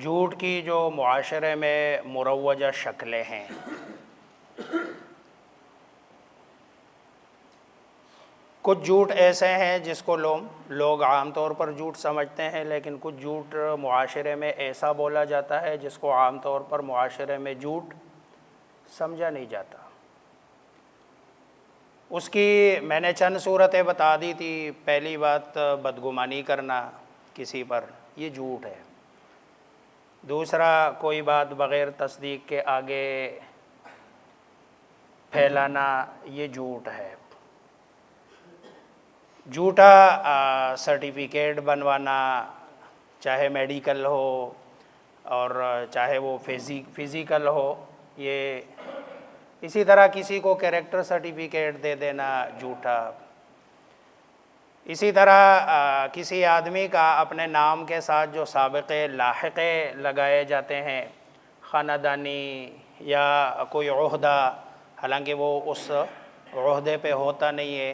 جھوٹ کی جو معاشرے میں مروجہ شکلیں ہیں، کچھ جھوٹ ایسے ہیں جس کو لوگ عام طور پر جھوٹ سمجھتے ہیں، لیکن کچھ جھوٹ معاشرے میں ایسا بولا جاتا ہے جس کو عام طور پر معاشرے میں جھوٹ سمجھا نہیں جاتا۔ اس کی میں نے چند صورتیں بتا دی تھی۔ پہلی بات، بدگمانی کرنا کسی پر، یہ جھوٹ ہے۔ دوسرا، کوئی بات بغیر تصدیق کے آگے پھیلانا، یہ جھوٹ ہے۔ جھوٹا سرٹیفکیٹ بنوانا، چاہے میڈیکل ہو اور چاہے وہ فزیکل ہو، یہ اسی طرح کسی کو کیریکٹر سرٹیفکیٹ دے دینا جھوٹا۔ اسی طرح کسی آدمی کا اپنے نام کے ساتھ جو سابقے لاحقے لگائے جاتے ہیں، خاندانی یا کوئی عہدہ، حالانکہ وہ اس عہدے پہ ہوتا نہیں ہے،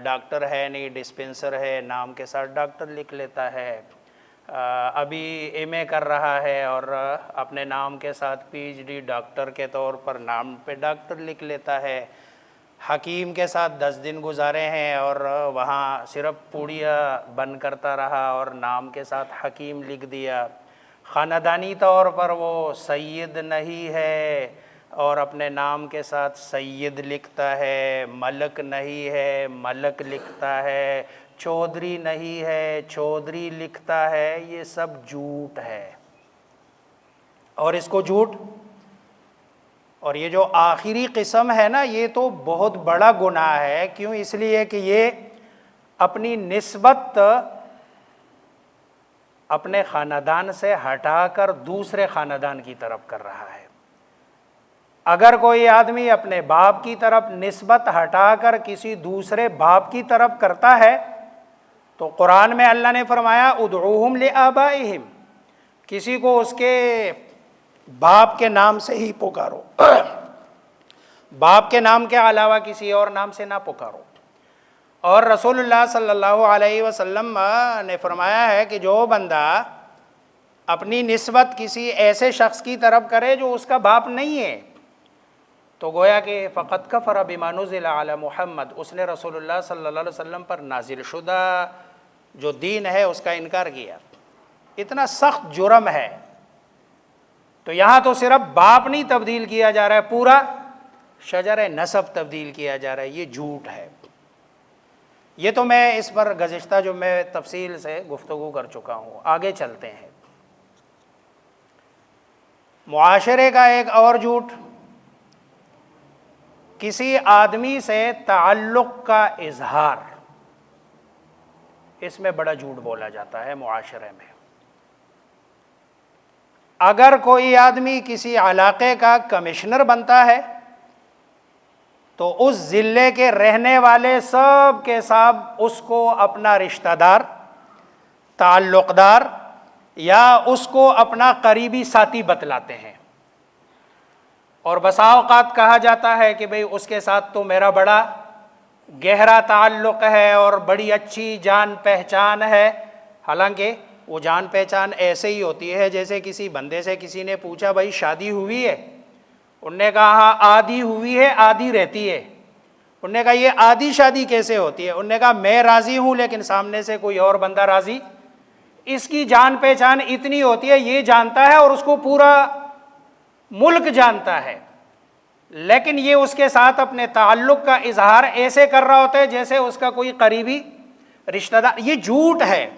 ڈاکٹر ہے نہیں، ڈسپنسر ہے، نام کے ساتھ ڈاکٹر لکھ لیتا ہے، ابھی ایم اے کر رہا ہے اور اپنے نام کے ساتھ پی ایچ ڈی ڈاکٹر کے طور پر نام پہ ڈاکٹر لکھ لیتا ہے، حکیم کے ساتھ 10 دن گزارے ہیں اور وہاں صرف پوڑیاں بن کرتا رہا اور نام کے ساتھ حکیم لکھ دیا، خاندانی طور پر وہ سید نہیں ہے اور اپنے نام کے ساتھ سید لکھتا ہے، ملک نہیں ہے، ملک لکھتا ہے، چودھری نہیں ہے، چودھری لکھتا ہے، یہ سب جھوٹ ہے۔ اور اس کو جھوٹ، اور یہ جو آخری قسم ہے نا، یہ تو بہت بڑا گناہ ہے۔ کیوں؟ اس لیے کہ یہ اپنی نسبت اپنے خاندان سے ہٹا کر دوسرے خاندان کی طرف کر رہا ہے۔ اگر کوئی آدمی اپنے باپ کی طرف نسبت ہٹا کر کسی دوسرے باپ کی طرف کرتا ہے تو قرآن میں اللہ نے فرمایا ادعوہم لآبائہم، کسی کو اس کے باپ کے نام سے ہی پکارو، باپ کے نام کے علاوہ کسی اور نام سے نہ پکارو۔ اور رسول اللہ صلی اللہ علیہ وسلم نے فرمایا ہے کہ جو بندہ اپنی نسبت کسی ایسے شخص کی طرف کرے جو اس کا باپ نہیں ہے تو گویا کہ فقط کفر بما نزل علی محمد، اس نے رسول اللہ صلی اللہ علیہ وسلم پر نازل شدہ جو دین ہے اس کا انکار کیا۔ اتنا سخت جرم ہے۔ تو یہاں تو صرف باپ نہیں تبدیل کیا جا رہا ہے، پورا شجر نسب تبدیل کیا جا رہا ہے، یہ جھوٹ ہے۔ یہ تو میں اس پر گزشتہ جو میں تفصیل سے گفتگو کر چکا ہوں۔ آگے چلتے ہیں۔ معاشرے کا ایک اور جھوٹ، کسی آدمی سے تعلق کا اظہار، اس میں بڑا جھوٹ بولا جاتا ہے معاشرے میں۔ اگر کوئی آدمی کسی علاقے کا کمشنر بنتا ہے تو اس ضلع کے رہنے والے سب کے سب اس کو اپنا رشتہ دار، تعلق دار یا اس کو اپنا قریبی ساتھی بتلاتے ہیں، اور بسا اوقات کہا جاتا ہے کہ بھئی اس کے ساتھ تو میرا بڑا گہرا تعلق ہے اور بڑی اچھی جان پہچان ہے۔ حالانکہ وہ جان پہچان ایسے ہی ہوتی ہے جیسے کسی بندے سے کسی نے پوچھا بھائی شادی ہوئی ہے؟ انہوں نے کہا ہاں آدھی ہوئی ہے، آدھی رہتی ہے۔ انہوں نے کہا یہ آدھی شادی کیسے ہوتی ہے؟ انہوں نے کہا میں راضی ہوں لیکن سامنے سے کوئی اور بندہ راضی۔ اس کی جان پہچان اتنی ہوتی ہے، یہ جانتا ہے اور اس کو پورا ملک جانتا ہے، لیکن یہ اس کے ساتھ اپنے تعلق کا اظہار ایسے کر رہا ہوتا ہے جیسے اس کا کوئی قریبی رشتہ دار۔ یہ جھوٹ ہے،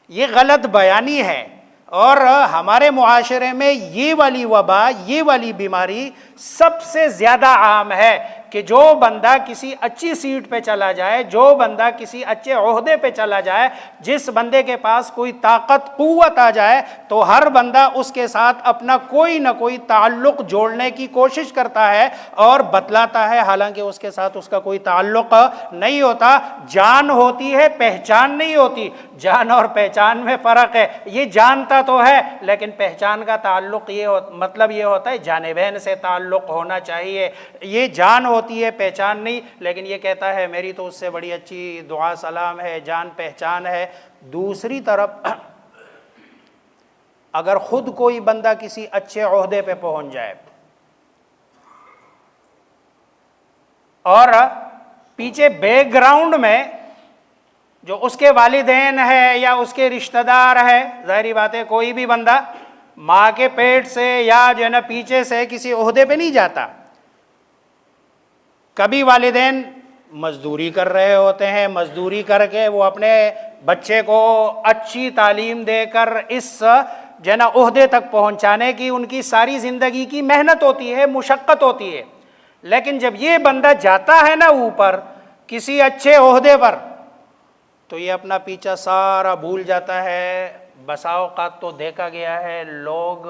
یہ غلط بیانی ہے۔ اور ہمارے معاشرے میں یہ والی وبا، یہ والی بیماری سب سے زیادہ عام ہے کہ جو بندہ کسی اچھی سیٹ پہ چلا جائے، جو بندہ کسی اچھے عہدے پہ چلا جائے، جس بندے کے پاس کوئی طاقت قوت آ جائے تو ہر بندہ اس کے ساتھ اپنا کوئی نہ کوئی تعلق جوڑنے کی کوشش کرتا ہے اور بتلاتا ہے، حالانکہ اس کے ساتھ اس کا کوئی تعلق نہیں ہوتا۔ جان ہوتی ہے، پہچان نہیں ہوتی۔ جان اور پہچان میں فرق ہے۔ یہ جانتا تو ہے لیکن پہچان کا تعلق مطلب یہ ہوتا ہے جانبین سے تعلق ہونا چاہیے۔ یہ جان ہوتی ہے، پہچان نہیں، لیکن یہ کہتا ہے میری تو اس سے بڑی اچھی دعا سلام ہے، جان پہچان ہے۔ دوسری طرف اگر خود کوئی بندہ کسی اچھے عہدے پہ پہنچ جائے اور پیچھے بیک گراؤنڈ میں جو اس کے والدین ہے یا اس کے رشتہ دار ہے، ظاہری بات ہے کوئی بھی بندہ ماں کے پیٹ سے یا جو ہے نا پیچھے سے کسی عہدے پہ نہیں جاتا. کبھی والدین مزدوری کر رہے ہوتے ہیں، مزدوری کر کے وہ اپنے بچے کو اچھی تعلیم دے کر اس جو ہے نا عہدے تک پہنچانے کی ان کی ساری زندگی کی محنت ہوتی ہے، مشقت ہوتی ہے. لیکن جب یہ بندہ جاتا ہے نا اوپر کسی اچھے عہدے پر تو یہ اپنا پیچھا سارا بھول جاتا ہے. بسا اوقات تو دیکھا گیا ہے لوگ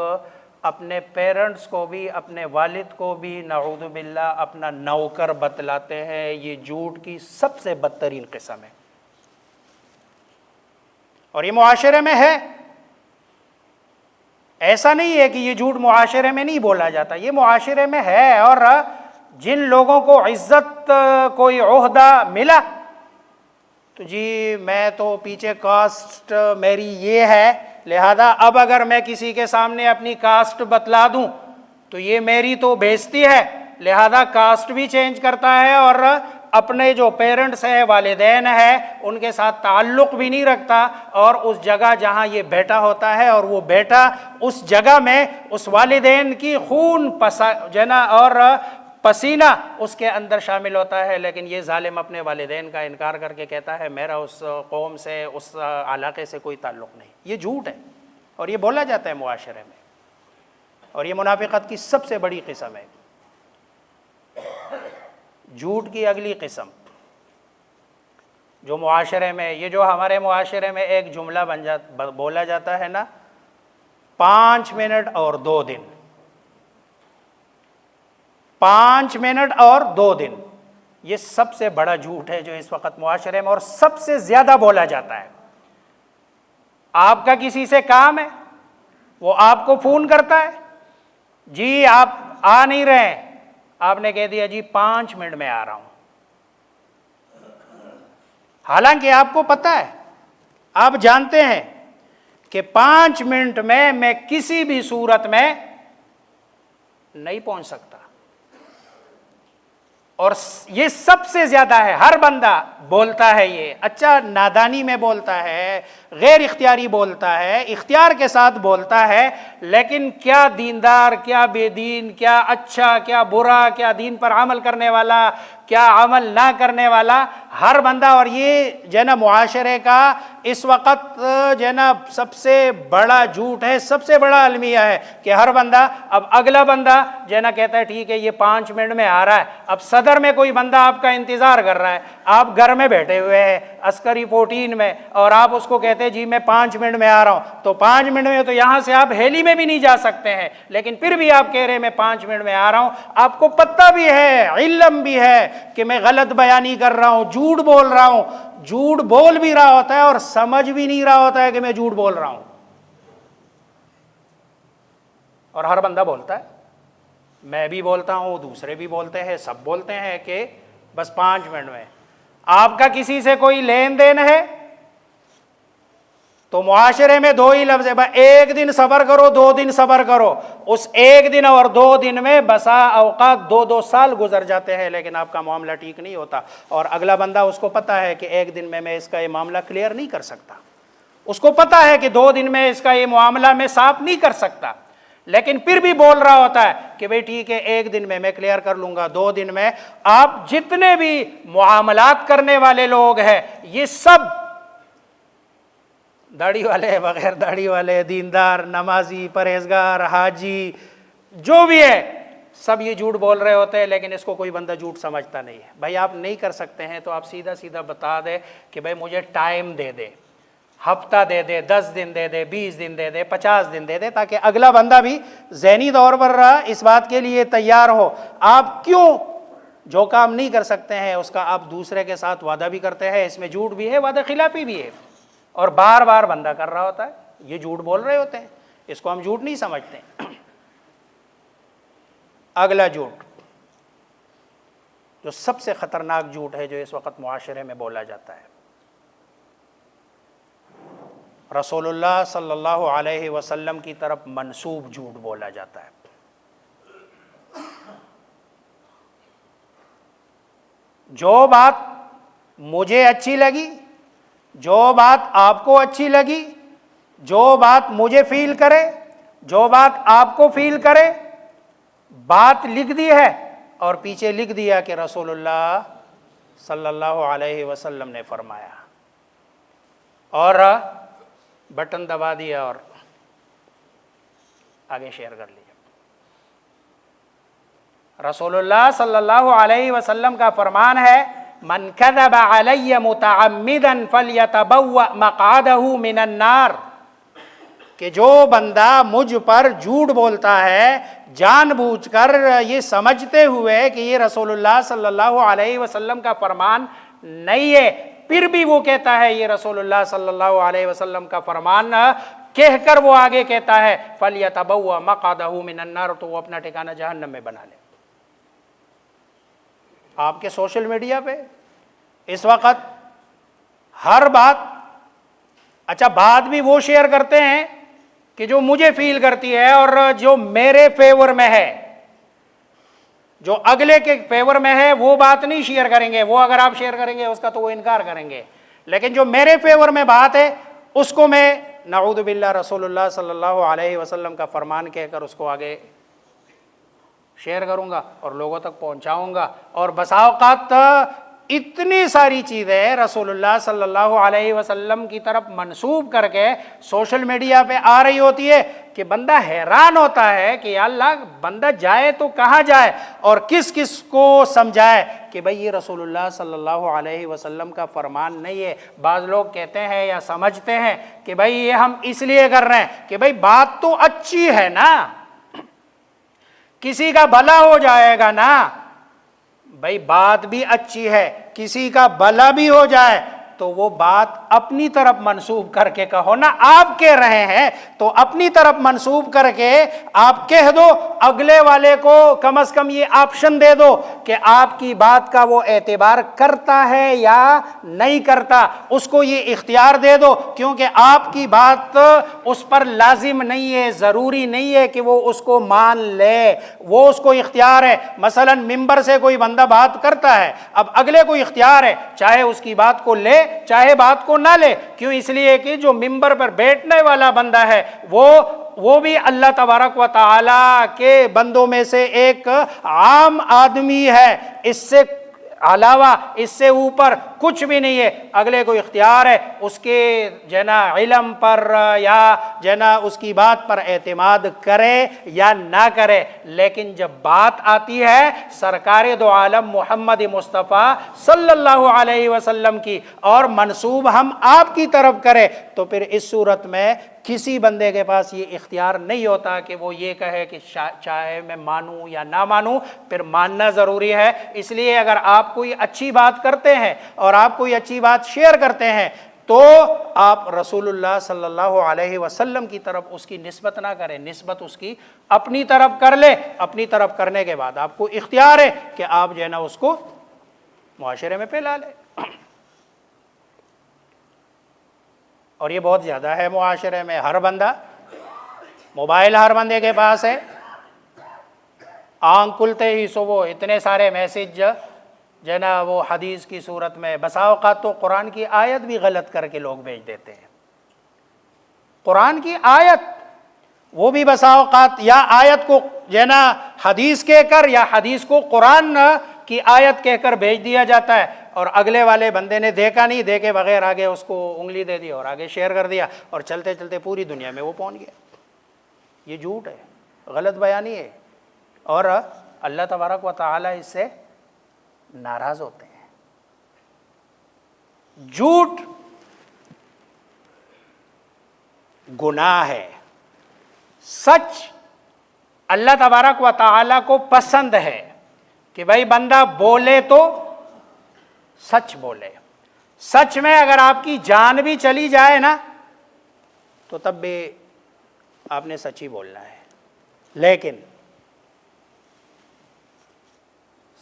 اپنے پیرنٹس کو بھی، اپنے والد کو بھی نعوذ باللہ اپنا نوکر بتلاتے ہیں. یہ جھوٹ کی سب سے بدترین قسم ہے اور یہ معاشرے میں ہے. ایسا نہیں ہے کہ یہ جھوٹ معاشرے میں نہیں بولا جاتا، یہ معاشرے میں ہے. اور جن لوگوں کو عزت کوئی عہدہ ملا تو جی میں تو پیچھے کاسٹ میری یہ ہے، لہذا اب اگر میں کسی کے سامنے اپنی کاسٹ بتلا دوں تو یہ میری تو بےزتی ہے، لہذا کاسٹ بھی چینج کرتا ہے اور اپنے جو پیرنٹس ہیں، والدین ہیں، ان کے ساتھ تعلق بھی نہیں رکھتا. اور اس جگہ جہاں یہ بیٹا ہوتا ہے اور وہ بیٹا اس جگہ میں اس والدین کی خون جنا اور پسینہ اس کے اندر شامل ہوتا ہے. لیکن یہ ظالم اپنے والدین کا انکار کر کے کہتا ہے میرا اس قوم سے، اس علاقے سے کوئی تعلق نہیں. یہ جھوٹ ہے اور یہ بولا جاتا ہے معاشرے میں، اور یہ منافقت کی سب سے بڑی قسم ہے. جھوٹ کی اگلی قسم جو معاشرے میں، یہ جو ہمارے معاشرے میں ایک جملہ بولا جاتا ہے نا، 5 منٹ اور 2 دن، 5 منٹ اور 2 دن، یہ سب سے بڑا جھوٹ ہے جو اس وقت معاشرے میں اور سب سے زیادہ بولا جاتا ہے. آپ کا کسی سے کام ہے، وہ آپ کو فون کرتا ہے، جی آپ آ نہیں رہے ہیں، آپ نے کہہ دیا جی 5 منٹ میں آ رہا ہوں. حالانکہ آپ کو پتہ ہے، آپ جانتے ہیں کہ 5 منٹ میں کسی بھی صورت میں نہیں پہنچ سکتا. اور یہ سب سے زیادہ ہے، ہر بندہ بولتا ہے یہ، اچھا نادانی میں بولتا ہے، غیر اختیاری بولتا ہے، اختیار کے ساتھ بولتا ہے، لیکن کیا دیندار، کیا بے دین، کیا اچھا، کیا برا، کیا دین پر عمل کرنے والا، کیا عمل نہ کرنے والا، ہر بندہ. اور یہ جو ہے نا معاشرے کا اس وقت جو ہے نا سب سے بڑا جھوٹ ہے، سب سے بڑا المیہ ہے کہ ہر بندہ، اب اگلا بندہ جو ہے نا کہتا ہے ٹھیک ہے یہ 5 منٹ میں آ رہا ہے. اب صدر میں کوئی بندہ آپ کا انتظار کر رہا ہے، آپ گھر میں بیٹھے ہوئے ہیں عسکری 14 میں، اور آپ اس کو کہتے ہیں جی میں 5 منٹ میں آ رہا ہوں، تو 5 منٹ میں تو یہاں سے آپ ہیلی میں بھی نہیں جا سکتے ہیں، لیکن پھر بھی آپ کہہ رہے ہیں میں 5 منٹ میں آ رہا ہوں. آپ کو پتہ بھی ہے، علم بھی ہے کہ میں غلط بیانی کر رہا ہوں، جھوٹ بول رہا ہوں، جھوٹ بول بھی رہا ہوتا ہے اور سمجھ بھی نہیں رہا ہوتا ہے کہ میں جھوٹ بول رہا ہوں. اور ہر بندہ بولتا ہے، میں بھی بولتا ہوں، دوسرے بھی بولتے ہیں، سب بولتے ہیں کہ بس 5 منٹ میں. آپ کا کسی سے کوئی لین دین ہے تو معاشرے میں 2 ہی لفظ ہے، ایک دن صبر کرو، 2 دن صبر کرو. اس ایک دن اور 2 دن میں بسا اوقات 2 سال گزر جاتے ہیں، لیکن آپ کا معاملہ ٹھیک نہیں ہوتا. اور اگلا بندہ اس کو پتہ ہے کہ ایک دن میں اس کا یہ معاملہ کلیئر نہیں کر سکتا، اس کو پتہ ہے کہ 2 دن میں اس کا یہ معاملہ میں صاف نہیں کر سکتا، لیکن پھر بھی بول رہا ہوتا ہے کہ بھئی ٹھیک ہے ایک دن میں کلیئر کر لوں گا، 2 دن میں. آپ جتنے بھی معاملات کرنے والے لوگ ہیں یہ سب داڑھی والے، بغیر داڑھی والے، دیندار، نمازی، پرہیزگار، حاجی، جو بھی ہے سب یہ جھوٹ بول رہے ہوتے ہیں، لیکن اس کو کوئی بندہ جھوٹ سمجھتا نہیں ہے. بھائی آپ نہیں کر سکتے ہیں تو آپ سیدھا سیدھا بتا دیں کہ بھائی مجھے ٹائم دے دے، ہفتہ دے دے، 10 دن دے دے، 20 دن دے دے، 50 دن دے دے، تاکہ اگلا بندہ بھی ذہنی طور پر اس بات کے لیے تیار ہو. آپ کیوں جو کام نہیں کر سکتے ہیں اس کا آپ دوسرے کے ساتھ وعدہ بھی کرتے ہیں؟ اس میں جھوٹ بھی ہے، وعدہ خلافی بھی ہے، اور بار بار بندہ کر رہا ہوتا ہے. یہ جھوٹ بول رہے ہوتے ہیں، اس کو ہم جھوٹ نہیں سمجھتے. اگلا جھوٹ جو سب سے خطرناک جھوٹ ہے جو اس وقت معاشرے میں بولا جاتا ہے، رسول اللہ صلی اللہ علیہ وسلم کی طرف منسوب جھوٹ بولا جاتا ہے۔ جو بات مجھے اچھی لگی، جو بات آپ کو اچھی لگی، جو بات مجھے فیل کرے، جو بات آپ کو فیل کرے، بات لکھ دی ہے اور پیچھے لکھ دیا کہ رسول اللہ صلی اللہ علیہ وسلم نے فرمایا، اور بٹن دبا دیا اور آگے شیئر کر لیا۔ رسول اللہ صلی اللہ علیہ وسلم کا فرمان ہے، من کذب علی متعمدا فلیتبوأ مقعدہ من النار، کہ جو بندہ مجھ پر جھوٹ بولتا ہے جان بوجھ کر، یہ سمجھتے ہوئے کہ یہ رسول اللہ صلی اللہ علیہ وسلم کا فرمان نہیں ہے، پھر بھی وہ کہتا ہے یہ رسول اللہ صلی اللہ علیہ وسلم کا فرمان کہہ کر وہ آگے کہتا ہے فَلْيَتَبَوَّأْ مَقْعَدَهُ مِنَ النَّارِ، تو وہ اپنا ٹھکانہ جہنم میں بنا لے۔ آپ کے سوشل میڈیا پہ اس وقت ہر بات، اچھا بات بھی وہ شیئر کرتے ہیں کہ جو مجھے فیل کرتی ہے اور جو میرے فیور میں ہے، جو اگلے کے فیور میں ہے وہ بات نہیں شیئر کریں گے، وہ اگر آپ شیئر کریں گے اس کا تو وہ انکار کریں گے، لیکن جو میرے فیور میں بات ہے اس کو میں نعوذ باللہ رسول اللہ صلی اللہ علیہ وسلم کا فرمان کہہ کر اس کو آگے شیئر کروں گا اور لوگوں تک پہنچاؤں گا۔ اور بسا اوقات اتنی ساری چیزیں رسول اللہ صلی اللہ علیہ وسلم کی طرف منسوب کر کے سوشل میڈیا پہ آ رہی ہوتی ہے کہ بندہ حیران ہوتا ہے کہ یا اللہ، بندہ جائے تو کہاں جائے اور کس کس کو سمجھائے کہ بھئی یہ رسول اللہ صلی اللہ علیہ وسلم کا فرمان نہیں ہے۔ بعض لوگ کہتے ہیں یا سمجھتے ہیں کہ بھئی یہ ہم اس لیے کر رہے ہیں کہ بھئی بات تو اچھی ہے نا، کسی کا بھلا ہو جائے گا نا، بھئی بات بھی اچھی ہے، کسی کا بھلا بھی ہو جائے تو وہ بات اپنی طرف منسوب کر کے کہو نا، آپ کہہ رہے ہیں تو اپنی طرف منسوب کر کے آپ کہہ دو، اگلے والے کو کم از کم یہ آپشن دے دو کہ آپ کی بات کا وہ اعتبار کرتا ہے یا نہیں کرتا، اس کو یہ اختیار دے دو، کیونکہ آپ کی بات اس پر لازم نہیں ہے، ضروری نہیں ہے کہ وہ اس کو مان لے، وہ اس کو اختیار ہے۔ مثلا ممبر سے کوئی بندہ بات کرتا ہے، اب اگلے کو اختیار ہے چاہے اس کی بات کو لے چاہے بات کو نہ لے، کیوں؟ اس لیے کہ جو ممبر پر بیٹھنے والا بندہ ہے وہ بھی اللہ تبارک و تعالی کے بندوں میں سے ایک عام آدمی ہے، اس سے علاوہ اس سے اوپر کچھ بھی نہیں ہے۔ اگلے کو اختیار ہے اس کے علم پر یا اس کی بات پر اعتماد کرے یا نہ کرے، لیکن جب بات آتی ہے سرکار دو عالم محمد مصطفیٰ صلی اللہ علیہ وسلم کی اور منسوب ہم آپ کی طرف کرے، تو پھر اس صورت میں کسی بندے کے پاس یہ اختیار نہیں ہوتا کہ وہ یہ کہے کہ چاہے میں مانوں یا نہ مانوں، پھر ماننا ضروری ہے۔ اس لیے اگر آپ کوئی اچھی بات کرتے ہیں اور آپ کوئی اچھی بات شیئر کرتے ہیں تو آپ رسول اللہ صلی اللہ علیہ وسلم کی طرف اس کی نسبت نہ کریں، نسبت اس کی اپنی طرف کر لے۔ اپنی طرف کرنے کے بعد آپ کو اختیار ہے کہ آپ اس کو معاشرے میں پھیلا لیں، اور یہ بہت زیادہ ہے معاشرے میں۔ ہر بندہ موبائل ہر بندے کے پاس ہے، آنکھ کھلتے ہی وہ اتنے سارے میسج وہ حدیث کی صورت میں، بسا اوقات تو قرآن کی آیت بھی غلط کر کے لوگ بھیج دیتے ہیں۔ قرآن کی آیت وہ بھی بسا اوقات یا آیت کو حدیث کہہ کر یا حدیث کو قرآن کی آیت کہہ کر بھیج دیا جاتا ہے، اور اگلے والے بندے نے دیکھا نہیں، دیکھے بغیر آگے اس کو انگلی دے دی اور آگے شیئر کر دیا، اور چلتے چلتے پوری دنیا میں وہ پہنچ گیا۔ یہ جھوٹ ہے، غلط بیانی ہے، اور اللہ تبارک و تعالی اس سے ناراض ہوتے ہیں۔ جھوٹ گناہ ہے، سچ اللہ تبارک و تعالی کو پسند ہے کہ بھائی بندہ بولے تو سچ بولے۔ سچ میں اگر آپ کی جان بھی چلی جائے نا تو تب بھی آپ نے سچ ہی بولنا ہے، لیکن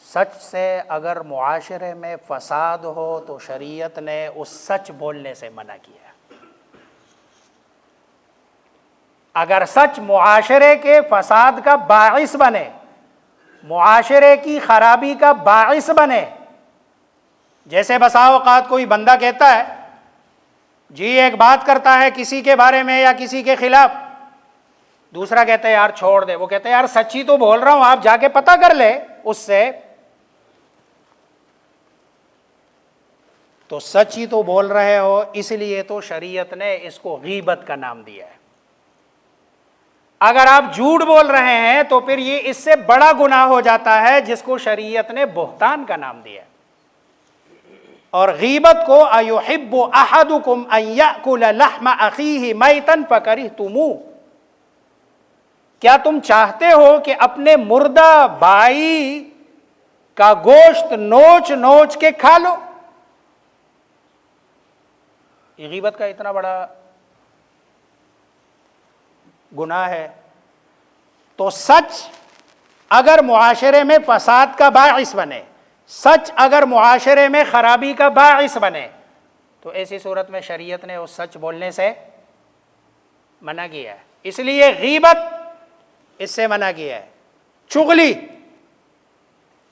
سچ سے اگر معاشرے میں فساد ہو تو شریعت نے اس سچ بولنے سے منع کیا۔ اگر سچ معاشرے کے فساد کا باعث بنے، معاشرے کی خرابی کا باعث بنے، جیسے بسا اوقات کوئی بندہ کہتا ہے جی، ایک بات کرتا ہے کسی کے بارے میں یا کسی کے خلاف، دوسرا کہتا ہے یار چھوڑ دے، وہ کہتا ہے یار سچی تو بول رہا ہوں، آپ جا کے پتہ کر لے اس سے، تو سچ ہی تو بول رہے ہو، اس لیے تو شریعت نے اس کو غیبت کا نام دیا ہے۔ اگر آپ جھوٹ بول رہے ہیں تو پھر یہ اس سے بڑا گناہ ہو جاتا ہے، جس کو شریعت نے بہتان کا نام دیا ہے۔ اور غیبت کو ایحب احدکم ان یاکل لحم اخیہ میتا فکرہتموہ، کیا تم چاہتے ہو کہ اپنے مردہ بھائی کا گوشت نوچ نوچ کے کھا لو؟ یہ غیبت کا اتنا بڑا گناہ ہے۔ تو سچ اگر معاشرے میں فساد کا باعث بنے، سچ اگر معاشرے میں خرابی کا باعث بنے، تو ایسی صورت میں شریعت نے اس سچ بولنے سے منع کیا ہے۔ اس لیے غیبت اس سے منع کیا ہے۔ چغلی،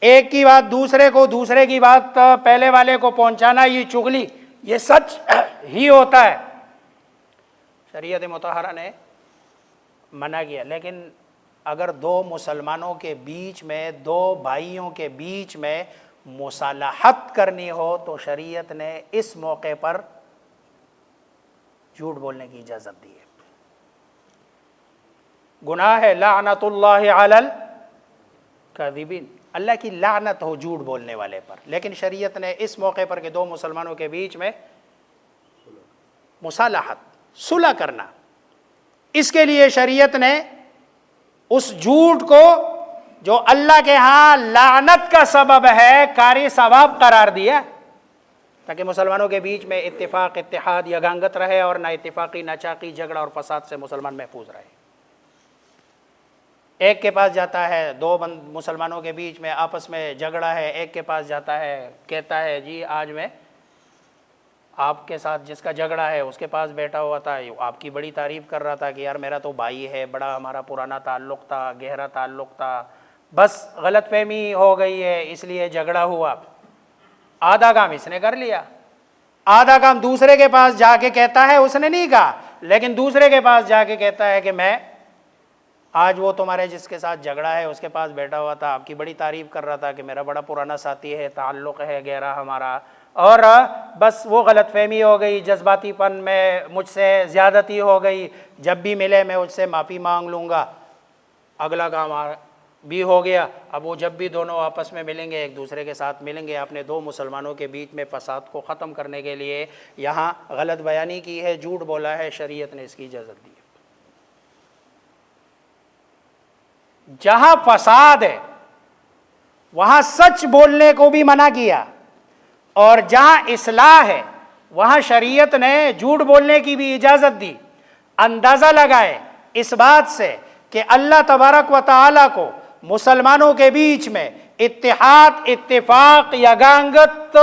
ایک کی بات دوسرے کو، دوسرے کی بات پہلے والے کو پہنچانا، یہ چغلی، یہ سچ ہی ہوتا ہے، شریعت مطہرہ نے منع کیا۔ لیکن اگر دو مسلمانوں کے بیچ میں، دو بھائیوں کے بیچ میں مصالحت کرنی ہو تو شریعت نے اس موقع پر جھوٹ بولنے کی اجازت دی ہے۔ گناہ ہے لعنت اللہ علی الکاذبین، اللہ کی لعنت ہو جھوٹ بولنے والے پر، لیکن شریعت نے اس موقع پر کہ دو مسلمانوں کے بیچ میں مصالحت، صلح کرنا، اس کے لیے شریعت نے اس جھوٹ کو جو اللہ کے ہاں لعنت کا سبب ہے کاری ثواب قرار دیا، تاکہ مسلمانوں کے بیچ میں اتفاق، اتحاد، یگانگت رہے، اور نہ اتفاقی، نہ چاقی، جھگڑا اور فساد سے مسلمان محفوظ رہے۔ ایک کے پاس جاتا ہے، دو مسلمانوں کے بیچ میں آپس میں جھگڑا ہے، ایک کے پاس جاتا ہے، کہتا ہے جی آج میں آپ کے ساتھ جس کا جھگڑا ہے اس کے پاس بیٹھا ہوا تھا، آپ کی بڑی تعریف کر رہا تھا کہ یار میرا تو بھائی ہے، بڑا ہمارا پرانا تعلق تھا، گہرا تعلق تھا، بس غلط فہمی ہو گئی ہے اس لیے جھگڑا ہوا۔ آدھا کام اس نے کر لیا، آدھا کام دوسرے کے پاس جا کے کہتا ہے، اس نے نہیں کہا، لیکن دوسرے کے پاس جا کے کہتا ہے کہ میں آج وہ تمہارے جس کے ساتھ جھگڑا ہے اس کے پاس بیٹھا ہوا تھا، آپ کی بڑی تعریف کر رہا تھا کہ میرا بڑا پرانا ساتھی ہے، تعلق ہے گہرا ہمارا، اور بس وہ غلط فہمی ہو گئی، جذباتی پن میں مجھ سے زیادتی ہو گئی، جب بھی ملے میں اس سے معافی مانگ لوں گا، اگلا کام بھی ہو گیا۔ اب وہ جب بھی دونوں آپس میں ملیں گے، ایک دوسرے کے ساتھ ملیں گے، اپنے دو مسلمانوں کے بیچ میں فساد کو ختم کرنے کے لیے یہاں غلط بیانی کی ہے، جھوٹ بولا ہے، شریعت نے اس کی اجازت دی ہے۔ جہاں فساد ہے وہاں سچ بولنے کو بھی منع کیا، اور جہاں اصلاح ہے وہاں شریعت نے جھوٹ بولنے کی بھی اجازت دی۔ اندازہ لگائے اس بات سے کہ اللہ تبارک و تعالیٰ کو مسلمانوں کے بیچ میں اتحاد، اتفاق، یگانگت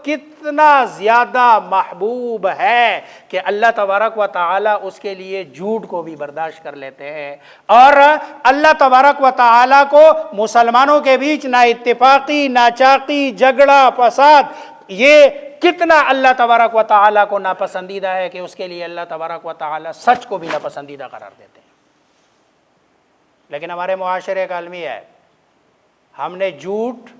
کتنا زیادہ محبوب ہے کہ اللہ تبارک و تعالیٰ اس کے لیے جھوٹ کو بھی برداشت کر لیتے ہیں، اور اللہ تبارک و تعالیٰ کو مسلمانوں کے بیچ نہ اتفاقی، نہ چاقی، جھگڑا، فساد، یہ کتنا اللہ تبارک و تعالیٰ کو ناپسندیدہ ہے کہ اس کے لیے اللہ تبارک و تعالیٰ سچ کو بھی ناپسندیدہ قرار دیتے ہیں۔ لیکن ہمارے معاشرے کا المیہ ہے، ہم نے جھوٹ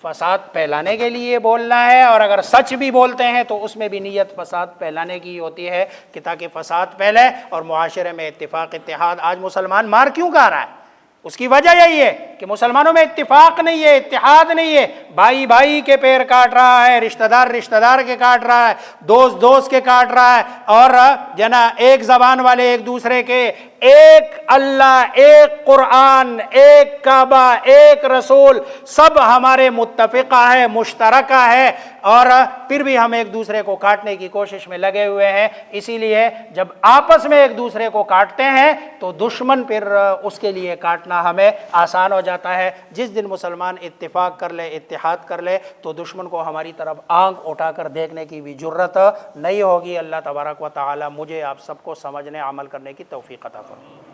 فساد پھیلانے کے لیے بولنا ہے، اور اگر سچ بھی بولتے ہیں تو اس میں بھی نیت فساد پھیلانے کی ہوتی ہے کہ تاکہ فساد پھیلے اور معاشرے میں اتفاق، اتحاد۔ آج مسلمان مار کیوں کھا رہا ہے؟ اس کی وجہ یہی ہے کہ مسلمانوں میں اتفاق نہیں ہے، اتحاد نہیں ہے، بھائی بھائی کے پیر کاٹ رہا ہے، رشتہ دار رشتہ دار کے کاٹ رہا ہے، دوست دوست کے کاٹ رہا ہے، اور ایک زبان والے ایک دوسرے کے ایک اللہ، ایک قرآن، ایک کعبہ، ایک رسول، سب ہمارے متفقہ ہے، مشترکہ ہے، اور پھر بھی ہم ایک دوسرے کو کاٹنے کی کوشش میں لگے ہوئے ہیں۔ اسی لیے جب آپس میں ایک دوسرے کو کاٹتے ہیں تو دشمن پھر اس کے لیے کاٹنا ہمیں آسان ہو جاتا ہے۔ جس دن مسلمان اتفاق کر لے، اتحاد کر لے، تو دشمن کو ہماری طرف آنکھ اٹھا کر دیکھنے کی بھی جرت نہیں ہوگی۔ اللہ تبارک و تعالی مجھے آپ سب کو سمجھنے، عمل کرنے کی توفیق عطا فرمائے۔